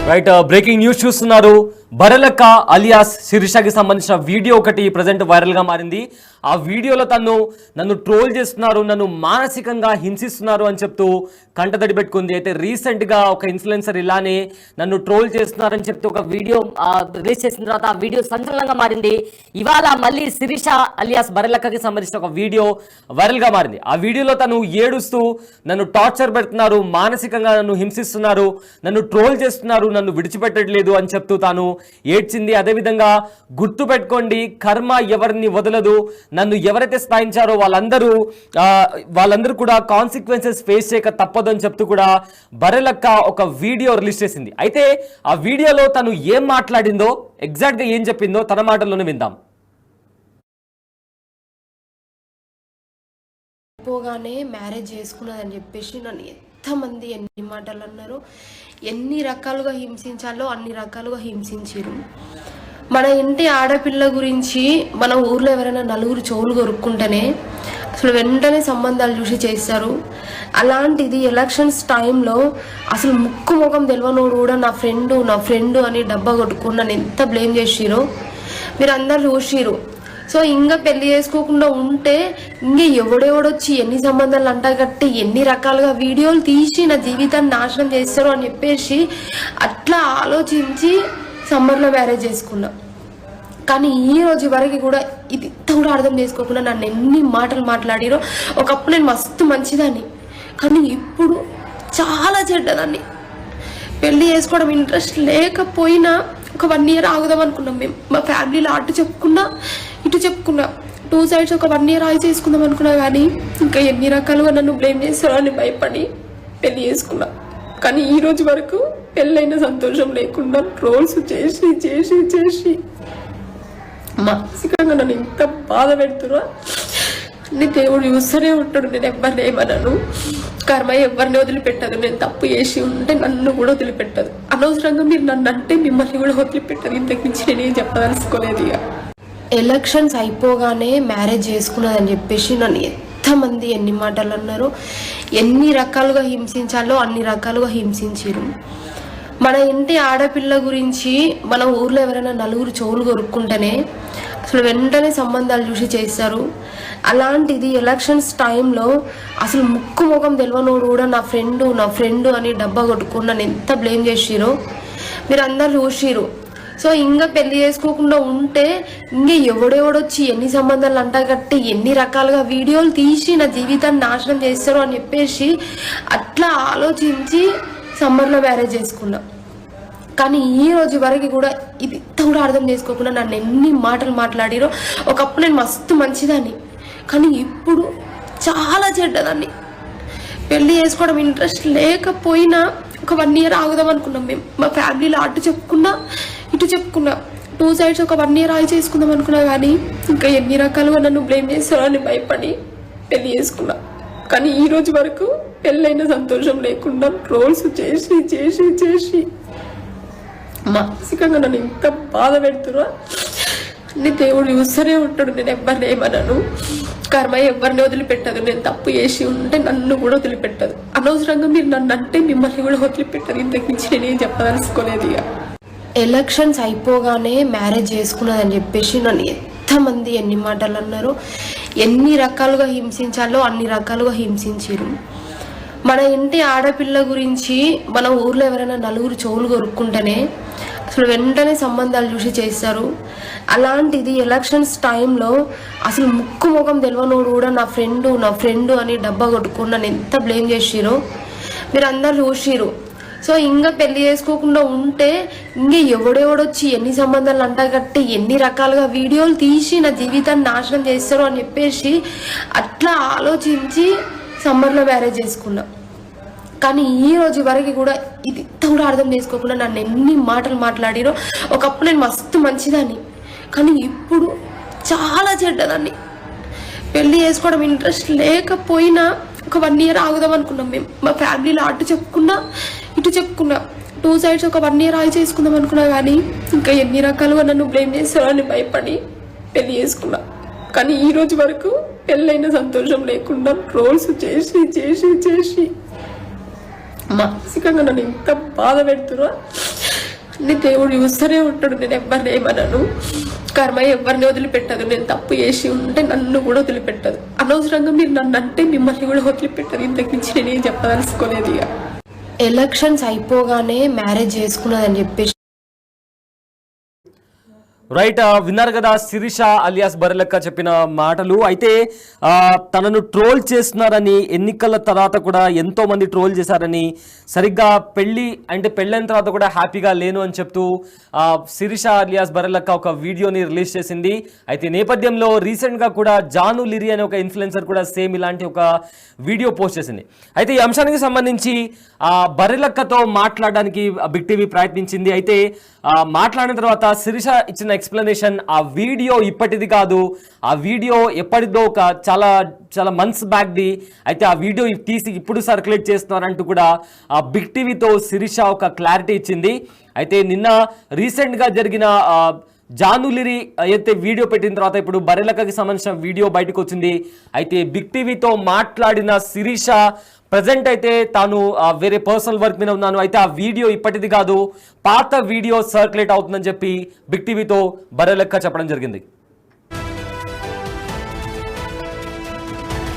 Right breaking news చూస్తున్నారు. బరలక్క alias శిరీషకి సంబంధించిన video ఒకటి ప్రజెంట్ వైరల్ గా మారింది. ఆ వీడియోలో నన్ను ట్రోల్ చేస్తున్నారు, నన్ను మానసికంగా హింసిస్తున్నారు అని చెప్తూ కంటతడి పెట్టుకుంది. అయితే రీసెంట్ గా ఒక ఇన్ఫ్లుయెన్సర్ ఇలానే నన్ను ట్రోల్ చేస్తున్నారని చెప్తూ ఒక వీడియో రిలీజ్ చేసిన తర్వాత ఆ వీడియో సంచలనంగా మారింది. ఇవాళ మళ్ళీ శిరీష అలియాస్ బరలక్కకి సంబంధించిన ఒక వీడియో వైరల్ గా మారింది. ఆ వీడియోలో తను ఏడుస్తూ నన్ను టార్చర్ పెడుతున్నారు, మానసికంగా నన్ను హింసిస్తున్నారు, నన్ను ట్రోల్ చేస్తున్నారు, నన్ను విడిచిపెట్టట్లేదు అని చెప్తూ తాను ఏడ్చింది. అదేవిధంగా గుర్తు పెట్టుకోండి, కర్మ ఎవరిని వదలదు, నన్ను ఎవరైతే స్థాయించారో వాళ్ళందరూ కూడా కాన్సిక్వెన్సెస్ ఫేస్ చేయక తప్పదు అని చెప్తూ కూడా బరలక్క ఒక వీడియో రిలీజ్ చేసింది. అయితే ఆ వీడియోలో తను ఏం మాట్లాడిందో, ఎగ్జాక్ట్ గా ఏం చెప్పిందో తన మాటల్లోనే విందాం. పోగానే మ్యారేజ్ చేసుకున్నదని చెప్పేసి నన్ను ఎంతమంది ఎన్ని మాటలు అన్నారు, ఎన్ని రకాలుగా హింసించాలో అన్ని రకాలుగా హింసించారు. మన ఇంటి ఆడపిల్ల గురించి మన ఊర్లో ఎవరైనా నలుగురు చెవులు కొరుక్కుంటేనే అసలు వెంటనే సంబంధాలు చూసి చేస్తారు. అలాంటిది ఎలక్షన్స్ టైంలో అసలు ముక్కు ముఖం తెలియనోడు కూడా నా ఫ్రెండు అని డబ్బా కొట్టుకుని నన్ను ఎంత బ్లేమ్ చేసిరో మీరు అందరు చూసిరు. సో ఇంకా పెళ్లి చేసుకోకుండా ఉంటే ఇంక ఎవడెవడొచ్చి ఎన్ని సంబంధాలు అంటా కట్టి ఎన్ని రకాలుగా వీడియోలు తీసి నా జీవితాన్ని నాశనం చేస్తారు అని చెప్పేసి అట్లా ఆలోచించి సమ్మర్లో మ్యారేజ్ చేసుకున్నా. కానీ ఈ రోజు వరకు కూడా ఇది కూడా అర్థం చేసుకోకుండా నన్ను ఎన్ని మాటలు మాట్లాడిరో. ఒకప్పుడు నేను మస్తు మంచిదాన్ని, కానీ ఇప్పుడు చాలా చెడ్డదాన్ని. పెళ్లి చేసుకోవడం ఇంట్రెస్ట్ లేకపోయినా ఒక 1 year ఆగుదాం అనుకున్నాం మేము. మా ఫ్యామిలీలో అటు చెప్పుకున్నా ఇటు చెప్పుకున్నా, 2 sides ఒక 1 year ఆగి చేసుకుందాం అనుకున్నా. కానీ ఇంకా ఎన్ని రకాలుగా నన్ను బ్లేమ్ చేస్తారో అని భయపడి పెళ్లి చేసుకున్నా. కానీ ఈ రోజు వరకు పెళ్ళైన సంతోషం లేకుండా ట్రోల్స్ చేసి చేసి చేసి మానసికంగా నన్ను ఇంత బాధ పెడుతున్నా. నీ దేవుడు చూస్తూనే ఉంటాడు, నేను ఎవరిని ఏమన్నాను. కర్మ ఎవరిని వదిలిపెట్టదు. నేను తప్పు చేసి ఉంటే నన్ను కూడా వదిలిపెట్టదు. అనవసరంగా మీరు నన్ను అంటే మిమ్మల్ని కూడా వదిలిపెట్టదు. ఇంతకు మించి నేనేం చెప్పదలుచుకోలేదు. ఇక ఎలక్షన్స్ అయిపోగానే మ్యారేజ్ చేసుకున్నదని చెప్పేసి నన్ను ఎంతమంది ఎన్ని మాటలు అన్నారు, ఎన్ని రకాలుగా హింసించాలో అన్ని రకాలుగా హింసించారు. మన ఇంటి ఆడపిల్ల గురించి మన ఊర్లో ఎవరైనా నలుగురు చెవులు కొరుక్కుంటేనే అసలు వెంటనే సంబంధాలు చూసి చేస్తారు. అలాంటిది ఎలక్షన్స్ టైంలో అసలు ముక్కు ముఖం తెలియనోడు కూడా నా ఫ్రెండు అని డబ్బా కొట్టుకుని నన్ను ఎంత బ్లేమ్ చేసిరో మీరు అందరు చూసిరు. సో ఇంకా పెళ్లి చేసుకోకుండా ఉంటే ఇంక ఎవడెవడొచ్చి ఎన్ని సంబంధాలు అంటా కట్టి ఎన్ని రకాలుగా వీడియోలు తీసి నా జీవితాన్ని నాశనం చేస్తారు అని చెప్పేసి అట్లా ఆలోచించి సమ్మర్లో మ్యారేజ్ చేసుకున్నా. కానీ ఈ రోజు వరకు కూడా ఇది కూడా అర్థం చేసుకోకుండా నన్ను ఎన్ని మాటలు మాట్లాడిరో. ఒకప్పుడు నేను మస్తు మంచిదాన్ని, కానీ ఇప్పుడు చాలా చెడ్డదాన్ని. పెళ్లి చేసుకోవడం ఇంట్రెస్ట్ లేకపోయినా ఒక 1 year ఆగుదాం అనుకున్నాం మేము. మా ఫ్యామిలీలో అటు చెప్పుకున్నా ఇటు చెప్పుకున్నా, 2 sides ఒక 1 year ఆగి చేసుకుందాం అనుకున్నా. కానీ ఇంకా ఎన్ని రకాలుగా నన్ను బ్లేమ్ చేస్తారో అని భయపడి పెళ్లి చేసుకున్నా. కానీ ఈ రోజు వరకు పెళ్ళైన సంతోషం లేకుండా ట్రోల్స్ చేసి చేసి చేసి మానసికంగా నన్ను ఇంత బాధ పెడుతున్నా. నీ దేవుడు చూస్తూనే ఉంటాడు, నేను ఎవరిని ఏమన్నాను. కర్మ ఎవరిని వదిలిపెట్టదు. నేను తప్పు చేసి ఉంటే నన్ను కూడా వదిలిపెట్టదు. అనవసరంగా మీరు నన్ను అంటే మిమ్మల్ని కూడా వదిలిపెట్టదు. ఇంతకు మించి నేనేం చెప్పదలుచుకోలేదు. ఇక ఎలక్షన్స్ అయిపోగానే మ్యారేజ్ చేసుకున్నదని చెప్పేసి నన్ను ఎంతమంది ఎన్ని మాటలు అన్నారు, ఎన్ని రకాలుగా హింసించాలో అన్ని రకాలుగా హింసించారు. మన ఇంటి ఆడపిల్ల గురించి మన ఊర్లో ఎవరైనా నలుగురు చెవులు కొరుక్కుంటేనే అసలు వెంటనే సంబంధాలు చూసి చేస్తారు. అలాంటిది ఎలక్షన్స్ టైంలో అసలు ముక్కు ముఖం తెలియనోడు కూడా నా ఫ్రెండు అని డబ్బా కొట్టుకుని నన్ను ఎంత బ్లేమ్ చేసిరో మీరు అందరు చూసిరు. సో ఇంకా పెళ్లి చేసుకోకుండా ఉంటే ఇంక ఎవడెవడొచ్చి ఎన్ని సంబంధాలు అంటా కట్టి ఎన్ని రకాలుగా వీడియోలు తీసి నా జీవితాన్ని నాశనం చేస్తారు అని చెప్పేసి అట్లా ఆలోచించి సమ్మర్లో మ్యారేజ్ చేసుకున్నా. కానీ ఈ రోజు వరకు కూడా ఇది కూడా అర్థం చేసుకోకుండా నన్ను ఎన్ని మాటలు మాట్లాడిరో. ఒకప్పుడు నేను మస్తు మంచిదాన్ని, కానీ ఇప్పుడు చాలా చెడ్డదాన్ని. పెళ్లి చేసుకోవడం ఇంట్రెస్ట్ లేకపోయినా ఒక 1 year ఆగుదాం అనుకున్నాం మేము. మా ఫ్యామిలీలో అటు చెప్పుకున్నా ఇటు చెప్పుకున్నా, 2 sides ఒక 1 year ఆగి చేసుకుందాం అనుకున్నా. కానీ ఇంకా ఎన్ని రకాలుగా నన్ను బ్లేమ్ చేస్తారో అని భయపడి పెళ్లి చేసుకున్నా. కానీ ఈ రోజు వరకు పెళ్ళైన సంతోషం లేకుండా ట్రోల్స్ చేసి చేసి చేసి మానసికంగా నన్ను ఇంత బాధ పెడుతున్నా. నీ దేవుడు చూస్తూనే ఉంటాడు, నేను ఎవరిని ఏమనను. కర్మ ఎవరిని వదిలిపెట్టదు. నేను తప్పు చేసి ఉంటే నన్ను కూడా వదిలిపెట్టదు. అనవసరంగా మీరు నన్ను అంటే మిమ్మల్ని కూడా వదిలిపెట్టదు. ఇంతకు మించి నేనేం చెప్పదలుచుకోలేదు. ఇక ఎలక్షన్స్ అయిపోగానే మ్యారేజ్ చేసుకున్నదని చెప్పేసి రైట్, విన్నారు కదా శిరీష అలియాస్ బర్రెలక్క చెప్పిన మాటలు. అయితే తనను ట్రోల్ చేస్తున్నారని, ఎన్నికల తర్వాత కూడా ఎంతో మంది ట్రోల్ చేశారని, సరిగ్గా పెళ్ళైన తర్వాత కూడా హ్యాపీగా లేను అని చెప్తూ శిరీష అలియాస్ బర్రెలక్క ఒక వీడియోని రిలీజ్ చేసింది. అయితే నేపథ్యంలో రీసెంట్గా కూడా జాను లిరి అనే ఒక ఇన్ఫ్లుయెన్సర్ కూడా సేమ్ ఇలాంటి ఒక వీడియో పోస్ట్ చేసింది. అయితే ఈ అంశానికి సంబంధించి బర్రెలక్కతో మాట్లాడడానికి బిగ్ టీవీ ప్రయత్నించింది. అయితే మాట్లాడిన తర్వాత శిరీష ఇచ్చిన ఎక్స్ప్లెనేషన్, ఆ వీడియో ఇప్పటిది కాదు, ఆ వీడియో ఎప్పటిదో ఒక చాలా చాలా మంత్స్ బ్యాక్ది. అయితే ఆ వీడియో తీసి ఇప్పుడు సర్క్యులేట్ చేస్తున్నారంటూ కూడా ఆ బిగ్ టీవీతో శిరీష ఒక క్లారిటీ ఇచ్చింది. అయితే నిన్న రీసెంట్గా జరిగిన జానులిరి అయితే వీడియో పెట్టిన తర్వాత ఇప్పుడు బర్రెలక్కకి సంబంధించిన వీడియో బయటకు వచ్చింది. అయితే బిగ్ టీవీతో మాట్లాడిన శిరీష ప్రజెంట్ అయితే తాను వేరే పర్సనల్ వర్క్ మీద ఉన్నాను, అయితే ఆ వీడియో ఇప్పటిది కాదు, పాత వీడియో సర్క్యులేట్ అవుతుందని చెప్పి బిగ్ టీవీతో బర్రెలక్క చెప్పడం జరిగింది.